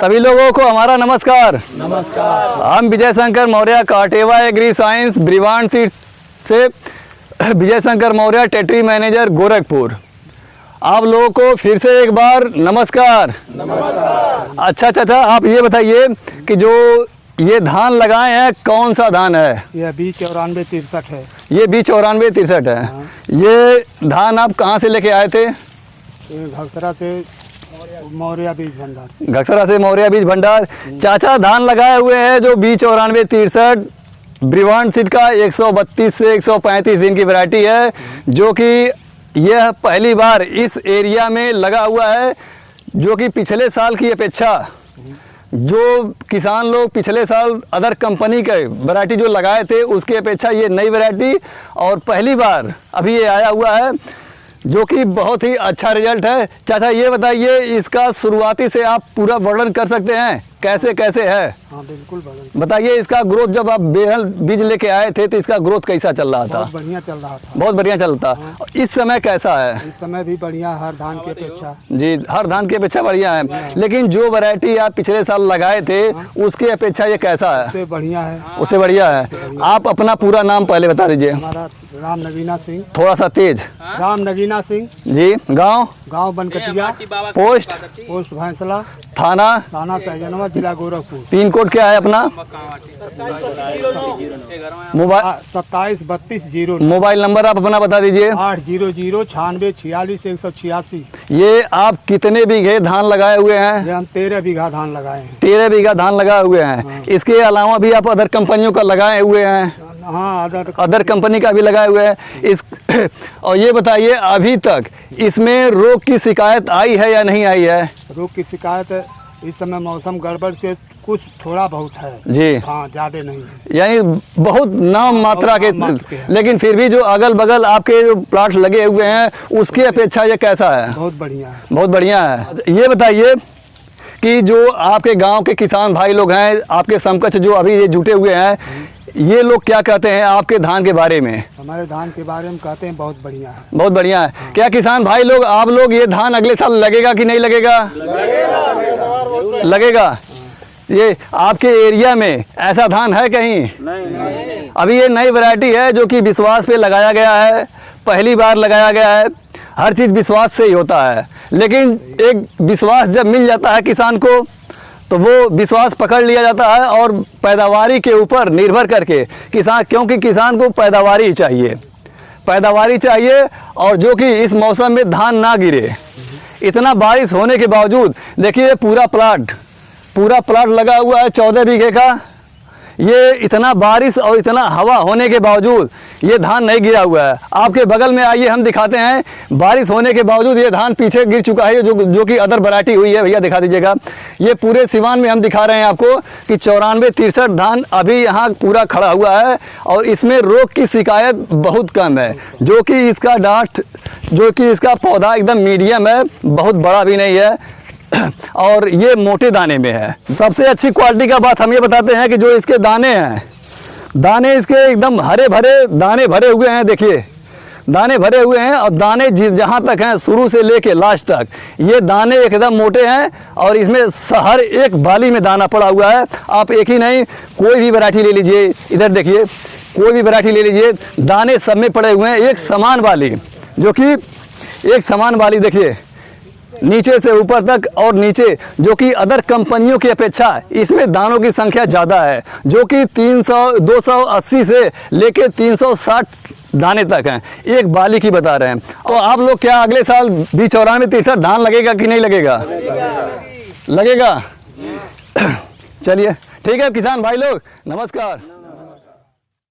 सभी लोगों को हमारा नमस्कार। नमस्कार। हम विजय शंकर मौर्य काटेवा एग्री साइंस ब्रिवान सीड से विजय शंकर मौर्य टेटरी मैनेजर गोरखपुर। आप लोगों को फिर से एक बार नमस्कार। नमस्कार। अच्छा चाचा, आप ये बताइए कि जो ये धान लगाए हैं कौन सा धान है? यह 2094-63 है। ये 2094-63 है। हाँ। ये धान आप कहाँ से लेके आए थे? ये घगसरा से मौर्य बीज भंडार से। घगसरा से मौर्य बीज भंडार। चाचा धान लगाए हुए हैं जो 2094-63 ब्रिवान सीड का 132 से 135 दिन की वैरायटी है, जो कि यह पहली बार इस एरिया में लगा हुआ है, जो कि पिछले साल की अपेक्षा जो किसान लोग पिछले साल अदर कंपनी के वैरायटी जो लगाए थे उसकी अपेक्षा ये नई वैरायटी और पहली बार अभी ये आया हुआ है, जो कि बहुत ही अच्छा रिजल्ट है। चाचा ये बताइए, इसका शुरुआती से आप पूरा वर्णन कर सकते हैं कैसे कैसे है? हाँ बिल्कुल वर्णन। बताइए इसका ग्रोथ, जब आप बेहल बीज लेके आए थे तो इसका ग्रोथ कैसा चल रहा था? बहुत बढ़िया चल रहा था। बहुत बढ़िया चलता। हाँ। इस समय कैसा है? इस समय भी बढ़िया, हर धान की अपेक्षा। जी, हर धान की अपेक्षा बढ़िया है। लेकिन जो वैरायटी आप पिछले साल लगाए थे उसकी अपेक्षा ये कैसा है? उससे बढ़िया है। उससे बढ़िया है। आप अपना पूरा नाम पहले बता दीजिए। हमारा राम नगीना सिंह। थोड़ा सा तेज। राम नगीना सिंह जी। गांव बनकटिया, पोस्ट भैंसला, थाना सहजनवा, जिला गोरखपुर। पिन कोड क्या है अपना? मोबाइल 2732 मोबाइल नंबर आप अपना बता दीजिए। 800964186। ये आप कितने बीघे धान लगाए हुए हैं? ये हम 13 बीघा धान लगाए हैं। 13 बीघा धान लगाए हुए हैं। इसके अलावा भी आप अदर कंपनियों का लगाए हुए हैं? हाँ, अदर कंपनी का भी लगाए हुए हैं। इस और ये बताइए, अभी तक इसमें रोग की शिकायत आई है या नहीं आई है? रोग की शिकायत इस समय मौसम गड़बड़ से कुछ थोड़ा बहुत है जी। हाँ, ज्यादा नहीं है। यानी बहुत नाम मात्रा के, है। लेकिन फिर भी जो अगल बगल आपके जो प्लाट लगे हुए हैं उसकी अपेक्षा ये कैसा है? बहुत बढ़िया है। बहुत बढ़िया है। ये बताइए कि जो आपके गांव के किसान भाई लोग हैं, आपके समकक्ष जो अभी ये जुटे हुए हैं, ये लोग क्या कहते हैं आपके धान के बारे में? हमारे धान के बारे में कहते हैं बहुत बढ़िया है। बहुत बढ़िया है। क्या किसान भाई लोग, आप लोग ये धान अगले साल लगेगा कि नहीं लगेगा? लगेगा। ये आपके एरिया में ऐसा धान है कहीं? नहीं। अभी ये नई वैरायटी है जो कि विश्वास पे लगाया गया है, पहली बार लगाया गया है। हर चीज़ विश्वास से ही होता है, लेकिन एक विश्वास जब मिल जाता है किसान को तो वो विश्वास पकड़ लिया जाता है और पैदावारी के ऊपर निर्भर करके किसान, क्योंकि किसान को पैदावारी चाहिए, पैदावारी चाहिए। और जो कि इस मौसम में धान ना गिरे, इतना बारिश होने के बावजूद देखिए पूरा प्लाट लगा हुआ है 14 बीघे का। ये इतना बारिश और इतना हवा होने के बावजूद ये धान नहीं गिरा हुआ है। आपके बगल में आइए, हम दिखाते हैं। बारिश होने के बावजूद ये धान पीछे गिर चुका है, जो कि अदर वैरायटी हुई है। भैया दिखा दीजिएगा। ये पूरे सिवान में हम दिखा रहे हैं आपको कि 94-63 धान अभी यहाँ पूरा खड़ा हुआ है और इसमें रोग की शिकायत बहुत कम है, जो कि इसका डांठ, जो कि इसका पौधा एकदम मीडियम है, बहुत बड़ा भी नहीं है और ये मोटे दाने में है। सबसे अच्छी क्वालिटी का बात हम ये बताते हैं कि जो इसके दाने हैं, दाने इसके एकदम हरे भरे दाने भरे हुए हैं। देखिए दाने भरे हुए हैं और दाने जहाँ तक हैं शुरू से लेके लास्ट तक ये दाने एकदम मोटे हैं और इसमें हर एक बाली में दाना पड़ा हुआ है। आप एक ही नहीं, कोई भी वैरायटी ले लीजिए, इधर देखिए, कोई भी वैरायटी ले लीजिए, दाने सब में पड़े हुए हैं एक समान वाली, जो कि एक समान वाली देखिए नीचे से ऊपर तक। और नीचे जो कि अदर कंपनियों की अपेक्षा इसमें दानों की संख्या ज़्यादा है, जो कि 280 से लेके 360 दाने तक हैं, एक बाली की बता रहे हैं। तो आप लोग क्या अगले साल 2094-63 धान लगेगा कि नहीं लगेगा? लगेगा। चलिए ठीक है किसान भाई लोग, नमस्कार।